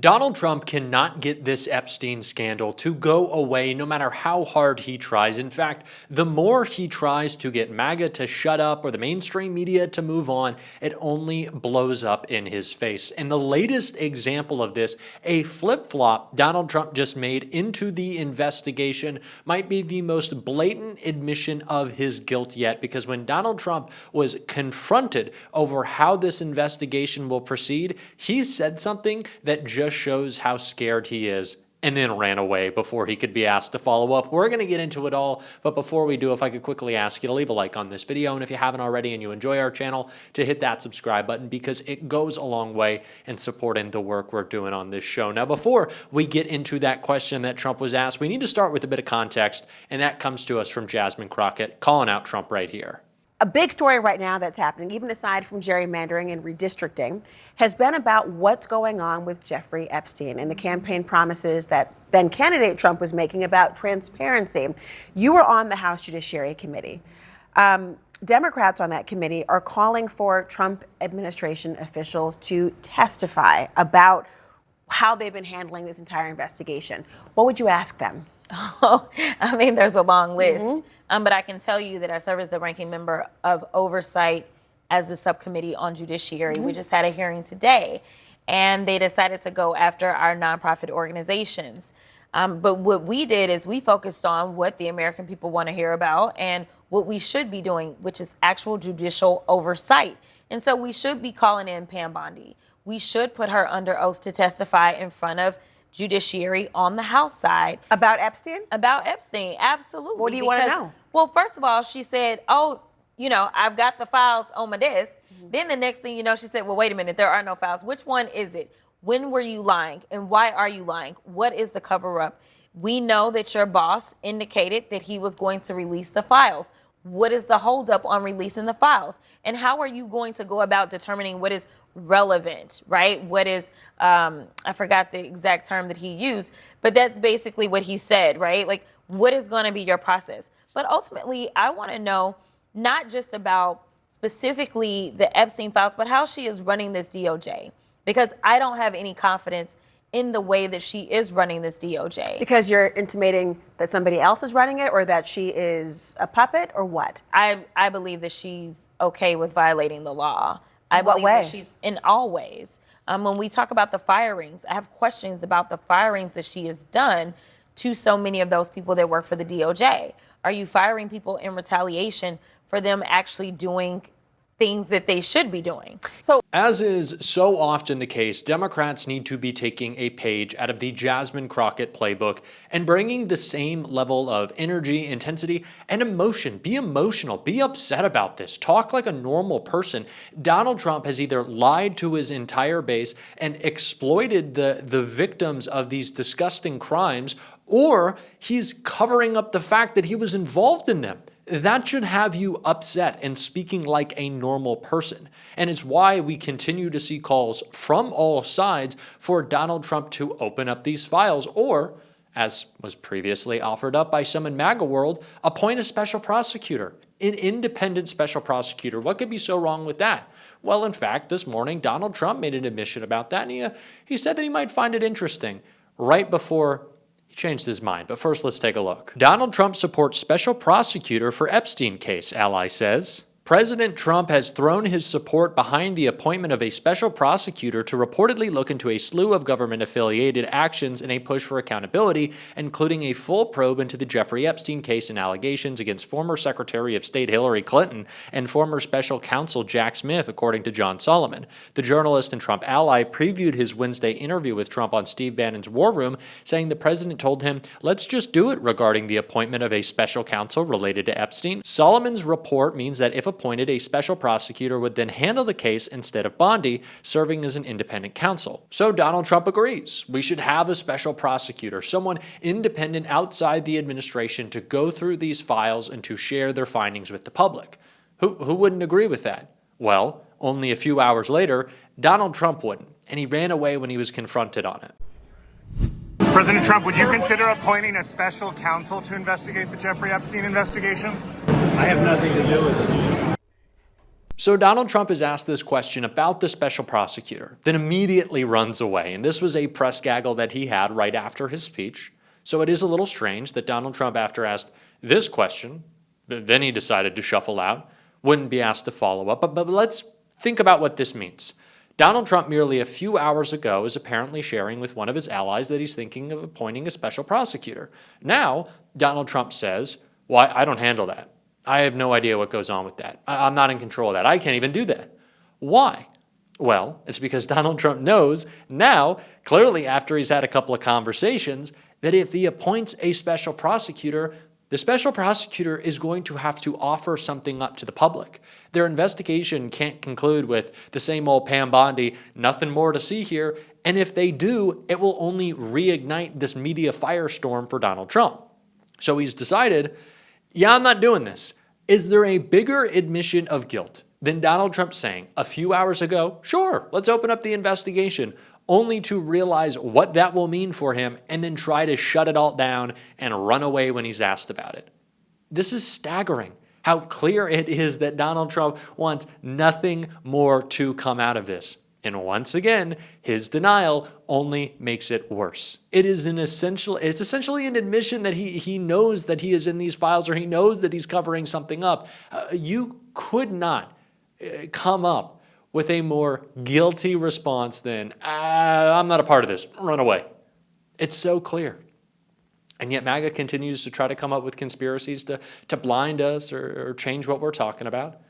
Donald Trump cannot get this Epstein scandal to go away no matter how hard he tries. In fact, the more he tries to get MAGA to shut up or the mainstream media to move on, it only blows up in his face. And the latest example of this, a flip-flop Donald Trump just made into the investigation, might be the most blatant admission of his guilt yet, because when Donald Trump was confronted over how this investigation will proceed, he said something that just shows how scared he is, and then ran away before he could be asked to follow up. We're going to get into it all, but before we do, if I could quickly ask you to leave a like on this video, and if you haven't already and you enjoy our channel, to hit that subscribe button, because it goes a long way in supporting the work we're doing on this show. Now, before we get into that question that Trump was asked, we need to start with a bit of context, and that comes to us from Jasmine Crockett, calling out Trump right here. A big story right now that's happening, even aside from gerrymandering and redistricting, has been about what's going on with Jeffrey Epstein and the campaign promises that then candidate Trump was making about transparency. You were on the House Judiciary Committee. Democrats on that committee are calling for Trump administration officials to testify about how they've been handling this entire investigation. What would you ask them? Oh, I mean, there's a long list. But I can tell you that I serve as the ranking member of oversight as the subcommittee on judiciary. We just had a hearing today, and they decided to go after our nonprofit organizations. But what we did is we focused on what the American people want to hear about and what we should be doing, which is actual judicial oversight. And so we should be calling in Pam Bondi. We should put her under oath to testify in front of judiciary on the House side. About Epstein? About Epstein, absolutely. What do you want to know? Well, first of all, she said, oh, you know, I've got the files on my desk. Then the next thing you know, she said, well, wait a minute, there are no files. Which one is it? When were you lying? And why are you lying? What is the cover up? We know that your boss indicated that he was going to release the files. What is the holdup on releasing the files? And how are you going to go about determining what is relevant, right? What is, I forgot the exact term that he used, but that's basically what he said, right? Like, what is going to be your process? But ultimately, I want to know not just about specifically the Epstein files, but how she is running this DOJ, because I don't have any confidence in the way that she is running this DOJ. Because you're intimating that somebody else is running it, or that she is a puppet, or what? I believe that she's okay with violating the law. I What believe way? that she's in all ways. When we talk about the firings, I have questions about the firings that she has done to so many of those people that work for the DOJ. Are you firing people in retaliation for them actually doing things that they should be doing? So, as is so often the case, Democrats need to be taking a page out of the Jasmine Crockett playbook and bringing the same level of energy, intensity, and emotion. Be emotional. Be upset about this. Talk like a normal person. Donald Trump has either lied to his entire base and exploited the victims of these disgusting crimes, or he's covering up the fact that he was involved in them. That should have you upset and speaking like a normal person. And it's why we continue to see calls from all sides for Donald Trump to open up these files, or, as was previously offered up by some in MAGA world, appoint a special prosecutor, an independent special prosecutor. What could be so wrong with that? Well, in fact, this morning, Donald Trump made an admission about that, and he said that he might find it interesting right before changed his mind. But first, let's take a look. Donald Trump supports special prosecutor for Epstein case, ally says. President Trump has thrown his support behind the appointment of a special prosecutor to reportedly look into a slew of government-affiliated actions in a push for accountability, including a full probe into the Jeffrey Epstein case and allegations against former Secretary of State Hillary Clinton and former special counsel Jack Smith, according to John Solomon. The journalist and Trump ally previewed his Wednesday interview with Trump on Steve Bannon's War Room, saying the president told him, "Let's just do it," regarding the appointment of a special counsel related to Epstein. Solomon's report means that if appointed, a special prosecutor would then handle the case instead of Bondi, serving as an independent counsel. So Donald Trump agrees. We should have a special prosecutor, someone independent outside the administration, to go through these files and to share their findings with the public. Who wouldn't agree with that? Well, only a few hours later, Donald Trump wouldn't, and he ran away when he was confronted on it. President Trump, would you consider appointing a special counsel to investigate the Jeffrey Epstein investigation? I have nothing to do with it. So Donald Trump is asked this question about the special prosecutor, then immediately runs away. And this was a press gaggle that he had right after his speech. So it is a little strange that Donald Trump, after asked this question, then he decided to shuffle out, wouldn't be asked to follow up. But let's think about what this means. Donald Trump merely a few hours ago is apparently sharing with one of his allies that he's thinking of appointing a special prosecutor. Now, Donald Trump says, well, I don't handle that. I have no idea what goes on with that. I'm not in control of that. I can't even do that. Why? Well, it's because Donald Trump knows now, clearly after he's had a couple of conversations, that if he appoints a special prosecutor, the special prosecutor is going to have to offer something up to the public. Their investigation can't conclude with the same old Pam Bondi, nothing more to see here. And if they do, it will only reignite this media firestorm for Donald Trump. So he's decided, yeah, I'm not doing this. Is there a bigger admission of guilt than Donald Trump saying a few hours ago, sure, let's open up the investigation, only to realize what that will mean for him and then try to shut it all down and run away when he's asked about it? This is staggering, how clear it is that Donald Trump wants nothing more to come out of this. And once again, his denial only makes it worse. It's essentially an admission that he knows that he is in these files, or he knows that he's covering something up. You could not come up with a more guilty response than, I'm not a part of this, run away. It's so clear. And yet MAGA continues to try to come up with conspiracies to blind us or change what we're talking about.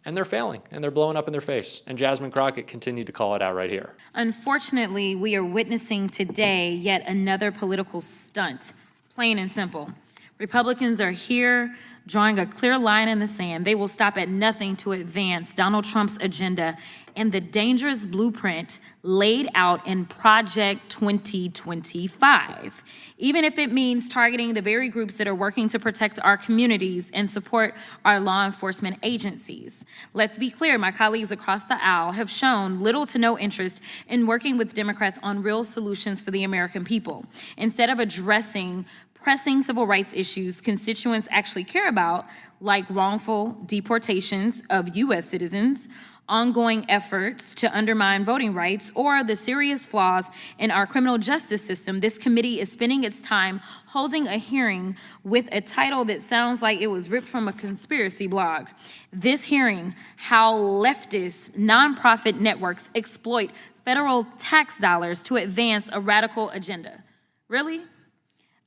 And they're failing, and they're blowing up in their face. And Jasmine Crockett continued to call it out right here. Unfortunately, we are witnessing today yet another political stunt, plain and simple. Republicans are here drawing a clear line in the sand. They will stop at nothing to advance Donald Trump's agenda and the dangerous blueprint laid out in Project 2025. Even if it means targeting the very groups that are working to protect our communities and support our law enforcement agencies. Let's be clear, my colleagues across the aisle have shown little to no interest in working with Democrats on real solutions for the American people. Instead of addressing pressing civil rights issues constituents actually care about, like wrongful deportations of U.S. citizens, ongoing efforts to undermine voting rights, or the serious flaws in our criminal justice system, this committee is spending its time holding a hearing with a title that sounds like it was ripped from a conspiracy blog. This hearing, how leftist nonprofit networks exploit federal tax dollars to advance a radical agenda. Really?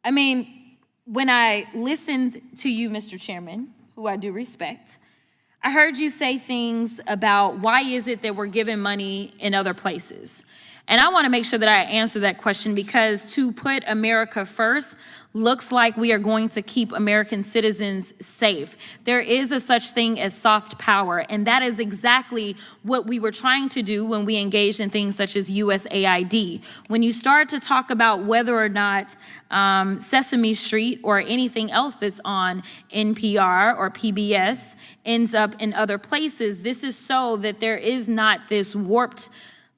I mean, when I listened to you, Mr. Chairman, who I do respect, I heard you say things about why is it that we're giving money in other places? And I want to make sure that I answer that question, because to put America first looks like we are going to keep American citizens safe. There is a such thing as soft power, and that is exactly what we were trying to do when we engaged in things such as USAID. When you start to talk about whether or not Sesame Street or anything else that's on NPR or PBS ends up in other places, this is so that there is not this warped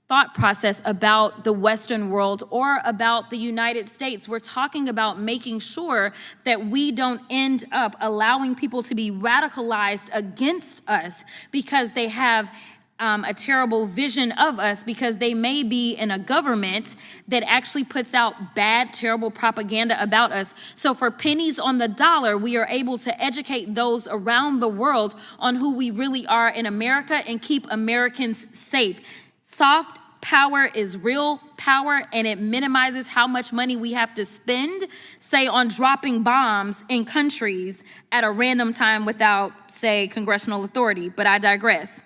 thought process about the Western world or about the United States. We're talking about making sure that we don't end up allowing people to be radicalized against us because they have a terrible vision of us, because they may be in a government that actually puts out bad, terrible propaganda about us. So for pennies on the dollar, we are able to educate those around the world on who we really are in America and keep Americans safe. Soft power is real power, and it minimizes how much money we have to spend, say, on dropping bombs in countries at a random time without, say, congressional authority. But I digress.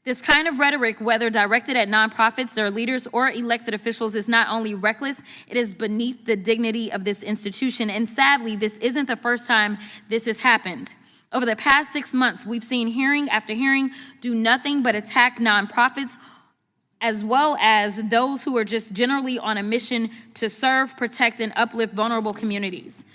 This kind of rhetoric, whether directed at nonprofits, their leaders, or elected officials, is not only reckless, it is beneath the dignity of this institution. And sadly, this isn't the first time this has happened. Over the past 6 months, we've seen hearing after hearing do nothing but attack nonprofits, as well as those who are just generally on a mission to serve, protect, and uplift vulnerable communities.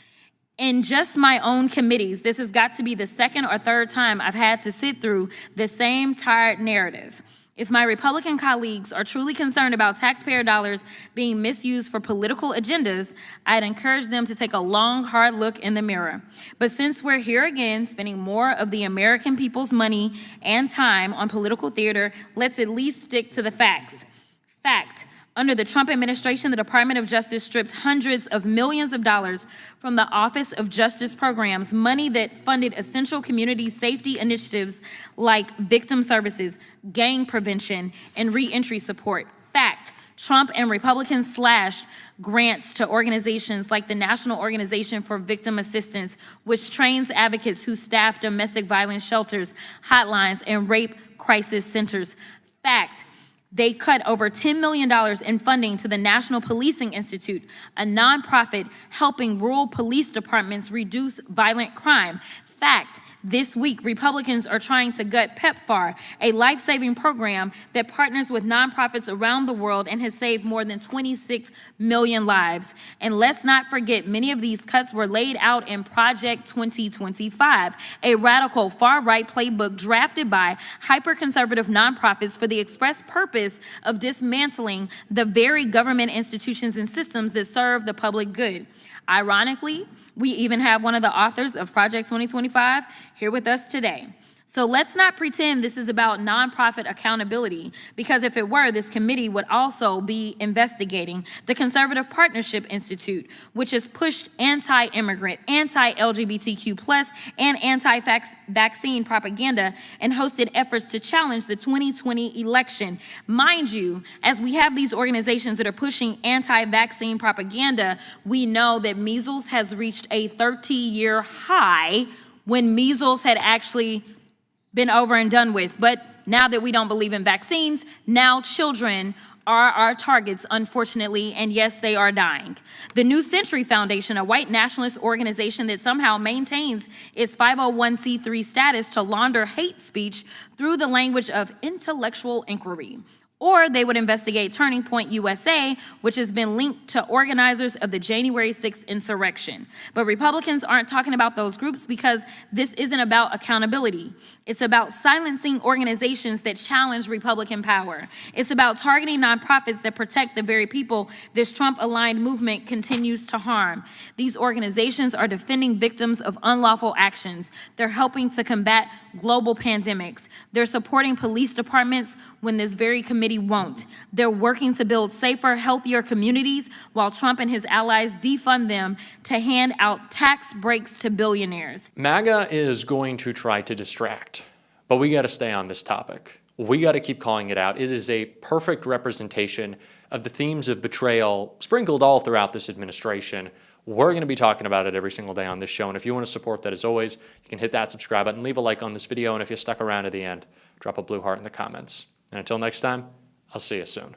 In just my own committees, this has got to be the second or third time I've had to sit through the same tired narrative. If my Republican colleagues are truly concerned about taxpayer dollars being misused for political agendas, I'd encourage them to take a long, hard look in the mirror. But since we're here again, spending more of the American people's money and time on political theater, let's at least stick to the facts. Fact. Under the Trump administration, the Department of Justice stripped hundreds of millions of dollars from the Office of Justice programs, money that funded essential community safety initiatives like victim services, gang prevention, and reentry support. Fact. Trump and Republicans slashed grants to organizations like the National Organization for Victim Assistance, which trains advocates who staff domestic violence shelters, hotlines, and rape crisis centers. Fact. They cut over $10 million in funding to the National Policing Institute, a nonprofit helping rural police departments reduce violent crime. Fact, this week, Republicans are trying to gut PEPFAR, a life-saving program that partners with nonprofits around the world and has saved more than 26 million lives. And let's not forget, many of these cuts were laid out in Project 2025, a radical far-right playbook drafted by hyper-conservative nonprofits for the express purpose of dismantling the very government institutions and systems that serve the public good. Ironically, we even have one of the authors of Project 2025 here with us today. So let's not pretend this is about nonprofit accountability, because if it were, this committee would also be investigating the Conservative Partnership Institute, which has pushed anti-immigrant, anti-LGBTQ+, and anti-vaccine propaganda and hosted efforts to challenge the 2020 election. Mind you, as we have these organizations that are pushing anti-vaccine propaganda, we know that measles has reached a 30-year high when measles had actually been over and done with. But now that we don't believe in vaccines, now children are our targets, unfortunately, and yes, they are dying. The New Century Foundation, a white nationalist organization that somehow maintains its 501c3 status to launder hate speech through the language of intellectual inquiry. Or they would investigate Turning Point USA, which has been linked to organizers of the January 6th insurrection. But Republicans aren't talking about those groups because this isn't about accountability. It's about silencing organizations that challenge Republican power. It's about targeting nonprofits that protect the very people this Trump-aligned movement continues to harm. These organizations are defending victims of unlawful actions. They're helping to combat global pandemics. They're supporting police departments when this very committee won't. They're working to build safer, healthier communities while Trump and his allies defund them to hand out tax breaks to billionaires. MAGA is going to try to distract, but we got to stay on this topic. We got to keep calling it out. It is a perfect representation of the themes of betrayal sprinkled all throughout this administration. We're going to be talking about it every single day on this show. And if you want to support that, as always, you can hit that subscribe button, leave a like on this video. And if you stuck around to the end, drop a blue heart in the comments. And until next time, I'll see you soon.